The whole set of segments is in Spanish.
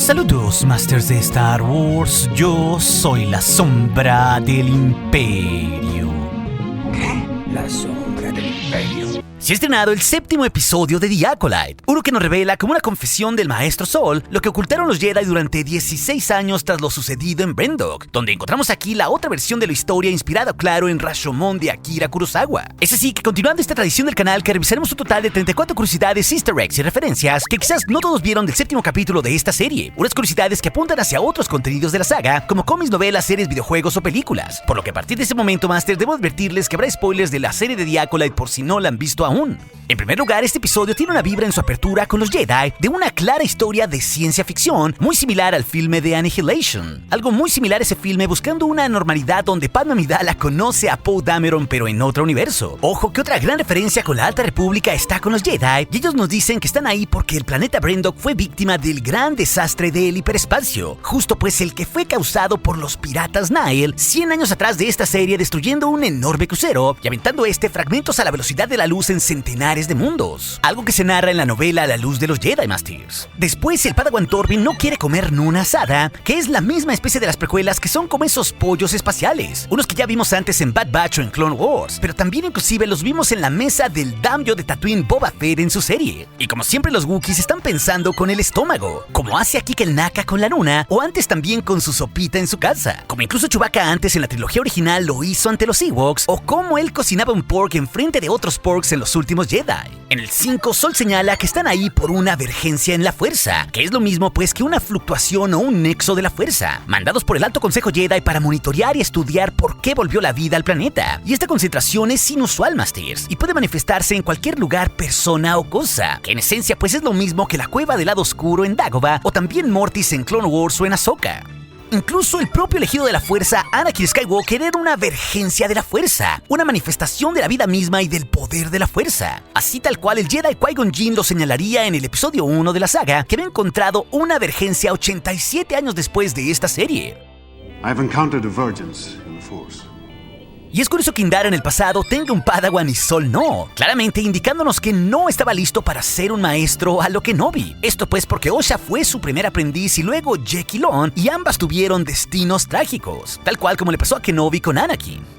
Saludos, Masters de Star Wars. Yo soy la sombra del Imperio. ¿Qué? La sombra del Imperio. Se ha estrenado el 7º episodio de The Acolyte, uno que nos revela como una confesión del Maestro Sol lo que ocultaron los Jedi durante 16 años tras lo sucedido en Brendok, donde encontramos aquí la otra versión de la historia inspirada, claro, en Rashomon de Akira Kurosawa. Es así que, continuando esta tradición del canal, que revisaremos un total de 34 curiosidades, easter eggs y referencias que quizás no todos vieron del 7º capítulo de esta serie, unas curiosidades que apuntan hacia otros contenidos de la saga, como cómics, novelas, series, videojuegos o películas, por lo que a partir de ese momento, Master, debo advertirles que habrá spoilers de la serie de The Acolyte por si no la han visto aún. En primer lugar, este episodio tiene una vibra en su apertura con los Jedi de una clara historia de ciencia ficción muy similar al filme de Annihilation. Algo muy similar a ese filme, buscando una normalidad donde Padme Amidala conoce a Poe Dameron pero en otro universo. Ojo que otra gran referencia con la Alta República está con los Jedi, y ellos nos dicen que están ahí porque el planeta Brendok fue víctima del gran desastre del hiperespacio, justo pues el que fue causado por los piratas Nile 100 años atrás de esta serie, destruyendo un enorme crucero y aventando fragmentos a la velocidad de la luz en centenares de mundos, algo que se narra en la novela A la luz de los Jedi, Masters. Después, el Padawan Torvin no quiere comer Nuna Asada, que es la misma especie de las precuelas, que son como esos pollos espaciales, unos que ya vimos antes en Bad Batch o en Clone Wars, pero también inclusive los vimos en la mesa del Daimyo de Tatooine Boba Fett en su serie. Y como siempre, los Wookiees están pensando con el estómago, como hace aquí Kel Naka con la Nuna, o antes también con su sopita en su casa, como incluso Chewbacca antes en la trilogía original lo hizo ante los Ewoks, o como él cocinaba un pork en frente de otros porks en los últimos Jedi. En el 5, Sol señala que están ahí por una vergencia en la fuerza, que es lo mismo pues que una fluctuación o un nexo de la fuerza, mandados por el Alto Consejo Jedi para monitorear y estudiar por qué volvió la vida al planeta. Y esta concentración es inusual, Masters, y puede manifestarse en cualquier lugar, persona o cosa, que en esencia pues es lo mismo que la cueva del lado oscuro en Dagobah, o también Mortis en Clone Wars o en Ahsoka. Incluso el propio elegido de la fuerza, Anakin Skywalker, era una vergencia de la fuerza, una manifestación de la vida misma y del poder de la fuerza. Así tal cual el Jedi Qui-Gon Jinn lo señalaría en el episodio 1 de la saga, que había encontrado una vergencia 87 años después de esta serie. I've encountered a divergence in the Force. Y es curioso que Indara en el pasado tenga un Padawan y Sol no, claramente indicándonos que no estaba listo para ser un maestro a lo Kenobi. Esto pues porque Osha fue su primer aprendiz y luego Jake y Lon, y ambas tuvieron destinos trágicos, tal cual como le pasó a Kenobi con Anakin.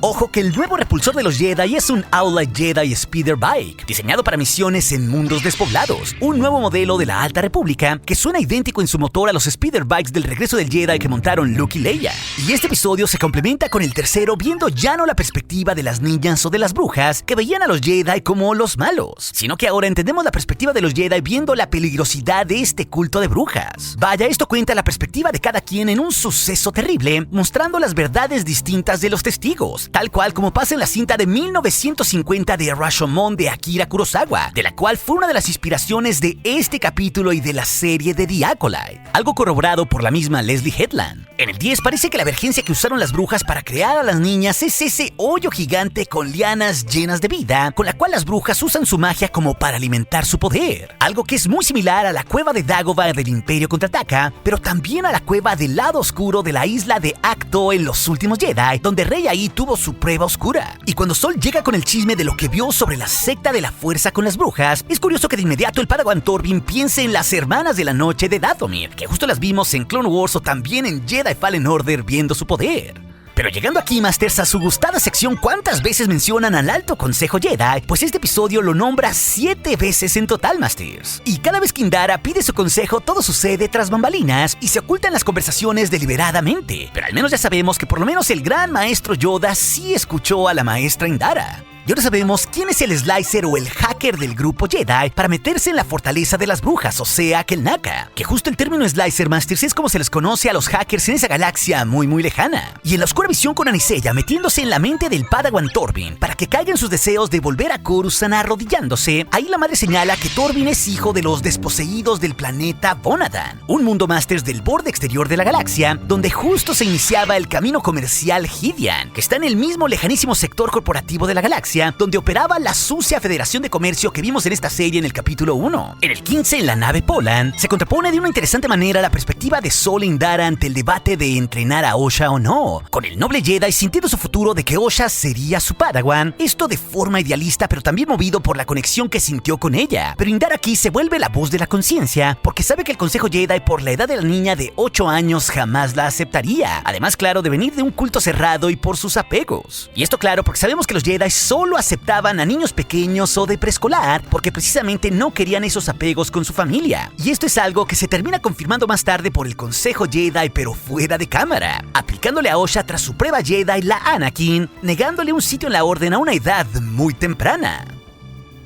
Ojo que el nuevo repulsor de los Jedi es un Owlite Jedi Speeder Bike, diseñado para misiones en mundos despoblados, un nuevo modelo de la Alta República que suena idéntico en su motor a los Speeder Bikes del regreso del Jedi que montaron Luke y Leia. Y este episodio se complementa con el tercero, viendo ya no la perspectiva de las niñas o de las brujas que veían a los Jedi como los malos, sino que ahora entendemos la perspectiva de los Jedi viendo la peligrosidad de este culto de brujas. Vaya, esto cuenta la perspectiva de cada quien en un suceso terrible, mostrando las verdades distintas de los testigos, tal cual como pasa en la cinta de 1950 de Rashomon de Akira Kurosawa, de la cual fue una de las inspiraciones de este capítulo y de la serie de The Acolyte, algo corroborado por la misma Leslie Headland. En el 10 parece que la vergencia que usaron las brujas para crear a las niñas es ese hoyo gigante con lianas llenas de vida, con la cual las brujas usan su magia como para alimentar su poder, algo que es muy similar a la cueva de Dagobah del Imperio Contraataca, pero también a la cueva del lado oscuro de la isla de Ahch-To en los últimos Jedi, donde Rey ahí tuvo su prueba oscura. Y cuando Sol llega con el chisme de lo que vio sobre la secta de la fuerza con las brujas, es curioso que de inmediato el Padawan Torvin piense en las hermanas de la noche de Dathomir, que justo las vimos en Clone Wars o también en Jedi Fallen Order viendo su poder. Pero llegando aquí, Masters, a su gustada sección ¿cuántas veces mencionan al Alto Consejo Jedi? Pues este episodio lo nombra 7 veces en total, Masters. Y cada vez que Indara pide su consejo, todo sucede tras bambalinas y se ocultan las conversaciones deliberadamente. Pero al menos ya sabemos que por lo menos el gran maestro Yoda sí escuchó a la maestra Indara. Y ahora sabemos quién es el slicer o el hacker del grupo Jedi para meterse en la fortaleza de las brujas, o sea, Kel Naka. Que justo el término slicer, Masters, es como se les conoce a los hackers en esa galaxia muy muy lejana. Y en la oscura visión con Anisella metiéndose en la mente del Padawan Torvin para que caigan sus deseos de volver a Coruscant arrodillándose, ahí la madre señala que Torvin es hijo de los desposeídos del planeta Bonadan, un mundo, Masters, del borde exterior de la galaxia, donde justo se iniciaba el camino comercial Hydian, que está en el mismo lejanísimo sector corporativo de la galaxia, galaxia donde operaba la sucia Federación de Comercio que vimos en esta serie en el capítulo 1. En el 15, en la nave Polan, se contrapone de una interesante manera la perspectiva de Sol e Indara ante el debate de entrenar a Osha o no, con el noble Jedi sintiendo su futuro de que Osha sería su Padawan, esto de forma idealista pero también movido por la conexión que sintió con ella. Pero Indara aquí se vuelve la voz de la conciencia porque sabe que el Consejo Jedi por la edad de la niña de 8 años jamás la aceptaría, además claro de venir de un culto cerrado y por sus apegos. Y esto claro porque sabemos que los Jedi solo aceptaban a niños pequeños o de preescolar porque precisamente no querían esos apegos con su familia. Y esto es algo que se termina confirmando más tarde por el Consejo Jedi pero fuera de cámara, aplicándole a Osha tras su prueba Jedi la Anakin, negándole un sitio en la orden a una edad muy temprana.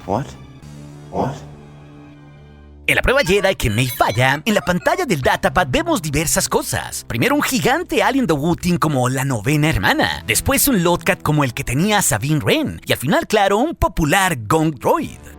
What? En la prueba Jedi que May falla, en la pantalla del datapad vemos diversas cosas. Primero un gigante alien Dowutin como la novena hermana, después un Lotcat como el que tenía Sabine Wren, y al final claro un popular Gonk Droid.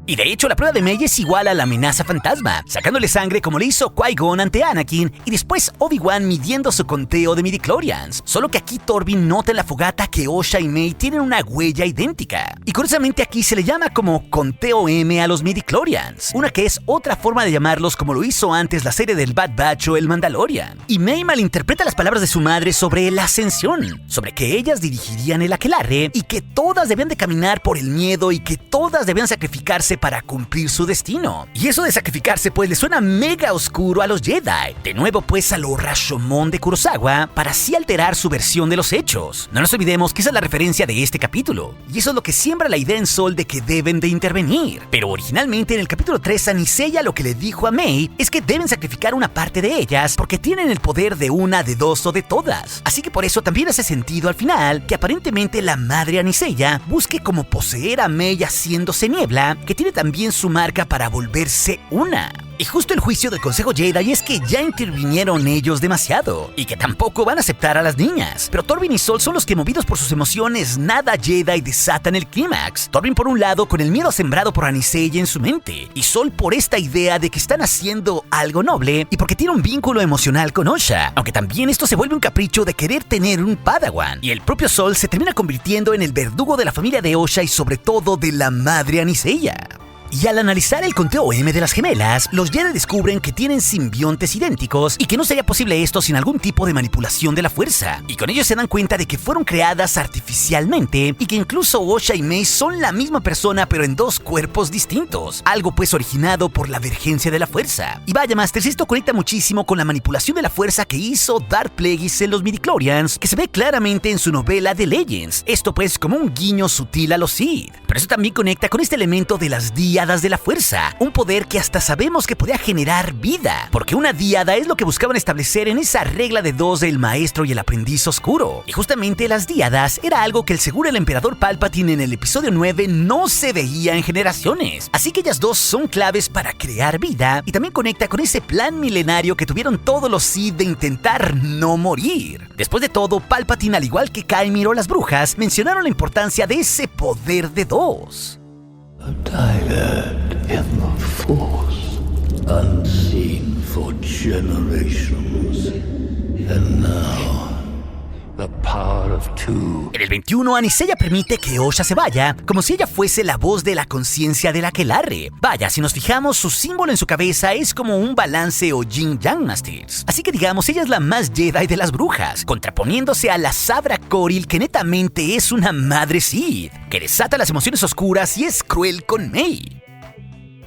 Y de hecho la prueba de May es igual a la amenaza fantasma, sacándole sangre como le hizo Qui-Gon ante Anakin y después Obi-Wan midiendo su conteo de midichlorians. Solo que aquí Torbin nota en la fogata que Osha y May tienen una huella idéntica. Y curiosamente aquí se le llama como conteo M a los midichlorians, una que es otra forma de llamarlos como lo hizo antes la serie del Bad Batch o el Mandalorian. Y May malinterpreta las palabras de su madre sobre la ascensión, sobre que ellas dirigirían el aquelarre y que todas debían de caminar por el miedo y que todas debían sacrificarse para cumplir su destino. Y eso de sacrificarse pues le suena mega oscuro a los Jedi, de nuevo pues a lo Rashomon de Kurosawa, para así alterar su versión de los hechos. No nos olvidemos que esa es la referencia de este capítulo, y eso es lo que siembra la idea en Sol de que deben de intervenir. Pero originalmente en el capítulo 3 Anisella lo que le dijo a May es que deben sacrificar una parte de ellas porque tienen el poder de una, de dos o de todas. Así que por eso también hace sentido al final que aparentemente la madre Anisella busque como poseer a May haciéndose niebla, que tiene también su marca para volverse una. Y justo el juicio del Consejo Jedi es que ya intervinieron ellos demasiado y que tampoco van a aceptar a las niñas. Pero Torbin y Sol son los que, movidos por sus emociones nada Jedi, desatan el clímax. Torbin por un lado con el miedo sembrado por Anisella en su mente, y Sol por esta idea de que están haciendo algo noble y porque tiene un vínculo emocional con Osha, aunque también esto se vuelve un capricho de querer tener un Padawan, y el propio Sol se termina convirtiendo en el verdugo de la familia de Osha y sobre todo de la madre Anisella. Y al analizar el conteo M de las gemelas, los Jedi descubren que tienen simbiontes idénticos y que no sería posible esto sin algún tipo de manipulación de la fuerza. Y con ello se dan cuenta de que fueron creadas artificialmente y que incluso Osha y May son la misma persona pero en dos cuerpos distintos, algo pues originado por la vergencia de la fuerza. Y vaya Masters, esto conecta muchísimo con la manipulación de la fuerza que hizo Darth Plagueis en los midichlorians, que se ve claramente en su novela The Legends, esto pues como un guiño sutil a los Sith. Pero eso también conecta con este elemento de las díadas de la fuerza, un poder que hasta sabemos que podía generar vida, porque una díada es lo que buscaban establecer en esa regla de dos del maestro y el aprendiz oscuro. Y justamente las díadas era algo que el seguro el emperador Palpatine en el episodio 9 no se veía en generaciones, así que ellas dos son claves para crear vida y también conecta con ese plan milenario que tuvieron todos los Sith de intentar no morir. Después de todo, Palpatine al igual que Kaimir o las brujas mencionaron la importancia de ese poder de dos. A tiger in the Force, unseen for generations, and now the power of two. En el 21, Anisella permite que Osha se vaya, como si ella fuese la voz de la conciencia del aquelarre. Vaya, si nos fijamos, su símbolo en su cabeza es como un balance o yin-yang Masters. Así que digamos, ella es la más Jedi de las brujas, contraponiéndose a la Sabra Coril, que netamente es una madre Sith, que desata las emociones oscuras y es cruel con May.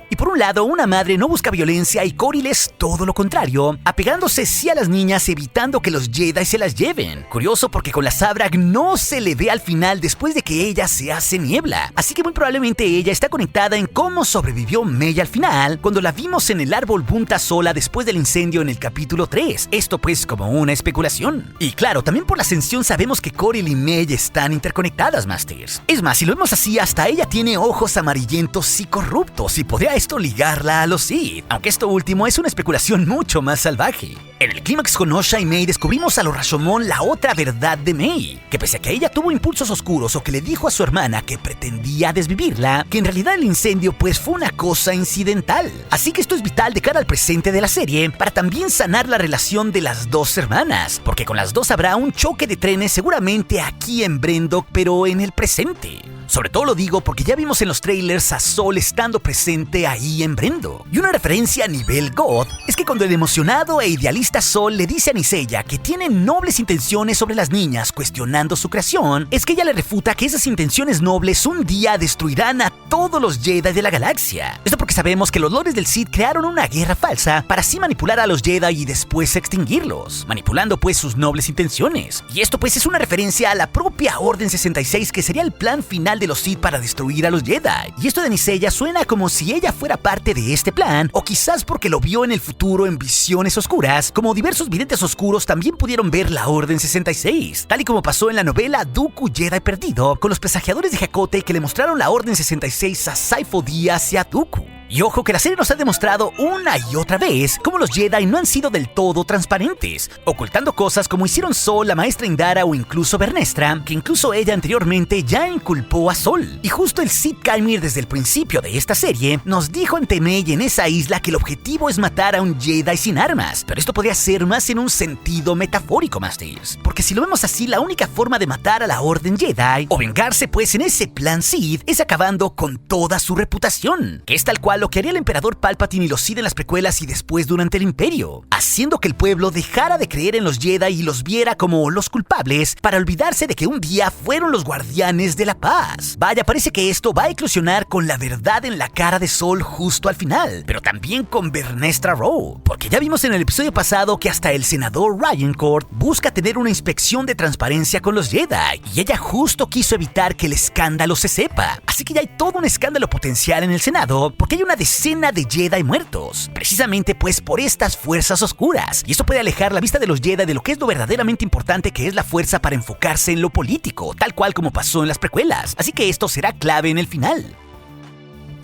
Y por un lado, una madre no busca violencia y Coril es todo lo contrario, apegándose sí a las niñas, evitando que los Jedi se las lleven. Curioso porque con la Sabra no se le ve al final después de que ella se hace niebla, así que muy probablemente ella está conectada en cómo sobrevivió May al final, cuando la vimos en el árbol Bunta sola después del incendio en el capítulo 3, esto pues como una especulación. Y claro, también por la ascensión sabemos que Coril y May están interconectadas, Masters. Es más, si lo vemos así, hasta ella tiene ojos amarillentos y corruptos y podría esto ligarla a los Sith, aunque esto último es una especulación mucho más salvaje. En el clímax con Osha y May descubrimos a lo Rashomon la otra verdad de May, que pese a que ella tuvo impulsos oscuros o que le dijo a su hermana que pretendía desvivirla, que en realidad el incendio pues fue una cosa incidental. Así que esto es vital de cara al presente de la serie para también sanar la relación de las dos hermanas, porque con las dos habrá un choque de trenes seguramente aquí en Brendok, pero en el presente. Sobre todo lo digo porque ya vimos en los trailers a Sol estando presente ahí en Brendo. Y una referencia a nivel God es que cuando el emocionado e idealista Sol le dice a Nisella que tiene nobles intenciones sobre las niñas cuestionando su creación, es que ella le refuta que esas intenciones nobles un día destruirán a todos los Jedi de la galaxia. Esto porque sabemos que los lores del Sith crearon una guerra falsa para así manipular a los Jedi y después extinguirlos, manipulando pues sus nobles intenciones. Y esto pues es una referencia a la propia Orden 66, que sería el plan final de los Sith para destruir a los Jedi. Y esto de Nisella suena como si ella fuera parte de este plan, o quizás porque lo vio en el futuro en visiones oscuras, como diversos videntes oscuros también pudieron ver la Orden 66, tal y como pasó en la novela Dooku Jedi Perdido, con los presagiadores de Hakote que le mostraron la Orden 66 a Sifo Dyas y a Dooku. Y ojo que la serie nos ha demostrado una y otra vez cómo los Jedi no han sido del todo transparentes, ocultando cosas como hicieron Sol, la maestra Indara o incluso Vernestra, que incluso ella anteriormente ya inculpó a Sol. Y justo el Sith Kymir desde el principio de esta serie nos dijo ante Mei en esa isla que el objetivo es matar a un Jedi sin armas, pero esto podría ser más en un sentido metafórico, Masters, porque si lo vemos así, la única forma de matar a la Orden Jedi o vengarse pues en ese plan Sith es acabando con toda su reputación, que es tal cual lo que haría el emperador Palpatine y los Sith en las precuelas y después durante el Imperio, haciendo que el pueblo dejara de creer en los Jedi y los viera como los culpables para olvidarse de que un día fueron los guardianes de la paz. Vaya, parece que esto va a eclosionar con la verdad en la cara de Sol justo al final, pero también con Vernestra Rwoh, porque ya vimos en el episodio pasado que hasta el senador Riencourt busca tener una inspección de transparencia con los Jedi, y ella justo quiso evitar que el escándalo se sepa. Así que ya hay todo un escándalo potencial en el Senado, porque hay una decena de Jedi muertos, precisamente pues por estas fuerzas oscuras, y esto puede alejar la vista de los Jedi de lo que es lo verdaderamente importante, que es la fuerza, para enfocarse en lo político, tal cual como pasó en las precuelas. Así que esto será clave en el final.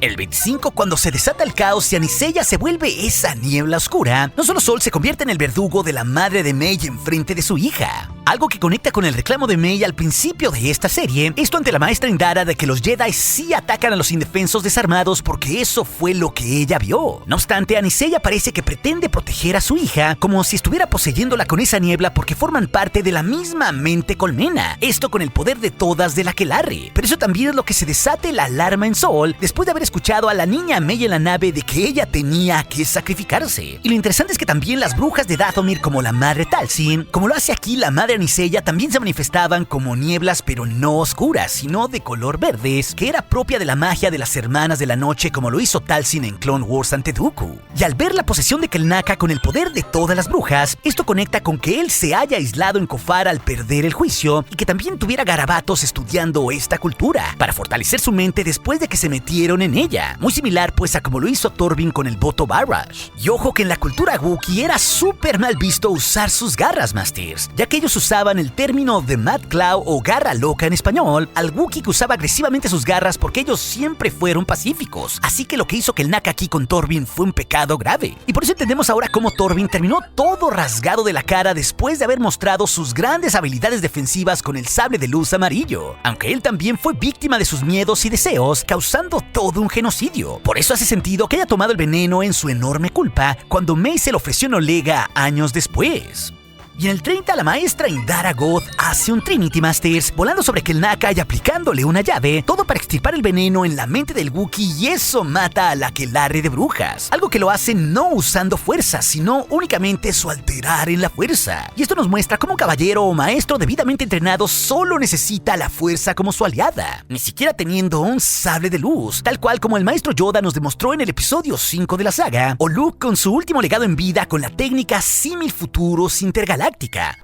El 25, cuando se desata el caos y Anisella se vuelve esa niebla oscura, no solo Sol se convierte en el verdugo de la madre de Mei en frente de su hija, algo que conecta con el reclamo de Mei al principio de esta serie, esto ante la maestra Indara de que los Jedi sí atacan a los indefensos desarmados porque eso fue lo que ella vio. No obstante, Anisella parece que pretende proteger a su hija como si estuviera poseyéndola con esa niebla porque forman parte de la misma mente colmena, esto con el poder de todas del Aquelarre. Pero eso también es lo que se desate la alarma en Sol después de haber escuchado a la niña Mei en la nave de que ella tenía que sacrificarse. Y lo interesante es que también las brujas de Dathomir, como la madre Talzin, como lo hace aquí la madre Anisella, también se manifestaban como nieblas, pero no oscuras, sino de color verdes, que era propia de la magia de las hermanas de la noche, como lo hizo Talzin en Clone Wars ante Dooku. Y al ver la posesión de Kelnaka con el poder de todas las brujas, esto conecta con que él se haya aislado en Kofar al perder el juicio y que también tuviera garabatos estudiando esta cultura para fortalecer su mente después de que se metieron en ella, muy similar pues a como lo hizo Torbin con el voto Barrage. Y ojo que en la cultura Wookiee era súper mal visto usar sus garras, Masters, ya que ellos usaban el término de Mad Claw o garra loca en español al Wookiee que usaba agresivamente sus garras, porque ellos siempre fueron pacíficos. Así que lo que hizo Kelnaka aquí con Torbin fue un pecado grave. Y por eso entendemos ahora cómo Torbin terminó todo rasgado de la cara después de haber mostrado sus grandes habilidades defensivas con el sable de luz amarillo, aunque él también fue víctima de sus miedos y deseos, causando todo un genocidio. Por eso hace sentido que haya tomado el veneno en su enorme culpa cuando Mei se lo ofreció en Olega años después. Y en el 30, la maestra Indara Goth hace un Trinity Masters, volando sobre Kelnaka y aplicándole una llave, todo para extirpar el veneno en la mente del Wookiee, y eso mata a la Aquelarre de brujas. Algo que lo hace no usando fuerza, sino únicamente su alterar en la fuerza. Y esto nos muestra cómo un caballero o maestro debidamente entrenado solo necesita la fuerza como su aliada, ni siquiera teniendo un sable de luz, tal cual como el maestro Yoda nos demostró en el episodio 5 de la saga, o Luke con su último legado en vida con la técnica símil futuros intergaláctica,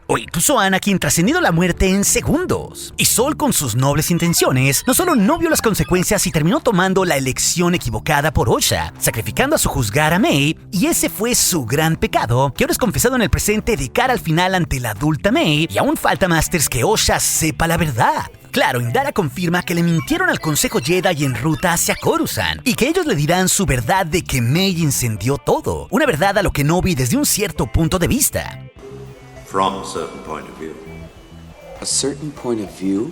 o incluso Anakin trascendiendo la muerte en segundos. Y Sol, con sus nobles intenciones, no solo no vio las consecuencias y terminó tomando la elección equivocada por Osha, sacrificando a su juzgar a Mei, y ese fue su gran pecado, que ahora es confesado en el presente de cara al final ante la adulta Mei, y aún falta, Masters, que Osha sepa la verdad. Claro, Indara confirma que le mintieron al Consejo Jedi en ruta hacia Coruscant, y que ellos le dirán su verdad de que Mei incendió todo, una verdad a lo Kenobi desde un cierto punto de vista. From a certain point of view. A certain point of view?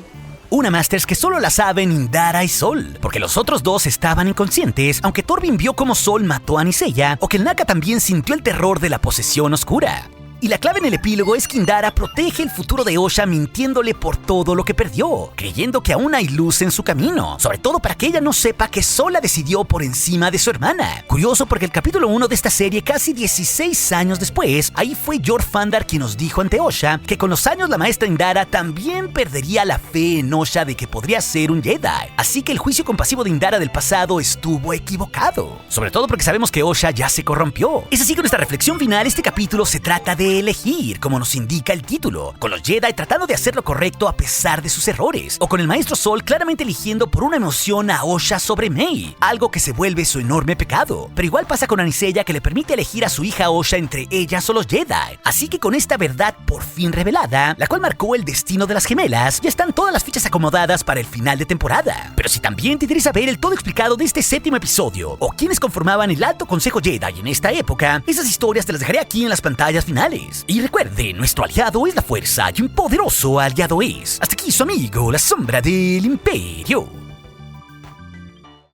Una Masters que solo la saben Indara y Sol, porque los otros dos estaban inconscientes, aunque Torbin vio cómo Sol mató a Anisella, o que Kelnaka también sintió el terror de la posesión oscura. Y la clave en el epílogo es que Indara protege el futuro de Osha mintiéndole por todo lo que perdió, creyendo que aún hay luz en su camino, sobre todo para que ella no sepa que sola decidió por encima de su hermana. Curioso porque el capítulo 1 de esta serie, casi 16 años después, ahí fue George Fandar quien nos dijo ante Osha que con los años la maestra Indara también perdería la fe en Osha de que podría ser un Jedi. Así que el juicio compasivo de Indara del pasado estuvo equivocado, sobre todo porque sabemos que Osha ya se corrompió. Es así que nuestra reflexión final, este capítulo se trata de elegir, como nos indica el título, con los Jedi tratando de hacer lo correcto a pesar de sus errores, o con el maestro Sol claramente eligiendo por una emoción a Osha sobre May, algo que se vuelve su enorme pecado. Pero igual pasa con Anisella, que le permite elegir a su hija Osha entre ellas o los Jedi. Así que con esta verdad por fin revelada, la cual marcó el destino de las gemelas, ya están todas las fichas acomodadas para el final de temporada. Pero si también te interesa ver el todo explicado de este 7º episodio, o quienes conformaban el Alto Consejo Jedi en esta época, esas historias te las dejaré aquí en las pantallas finales. Y recuerde, nuestro aliado es la fuerza y un poderoso aliado es. Hasta aquí su amigo, la sombra del Imperio.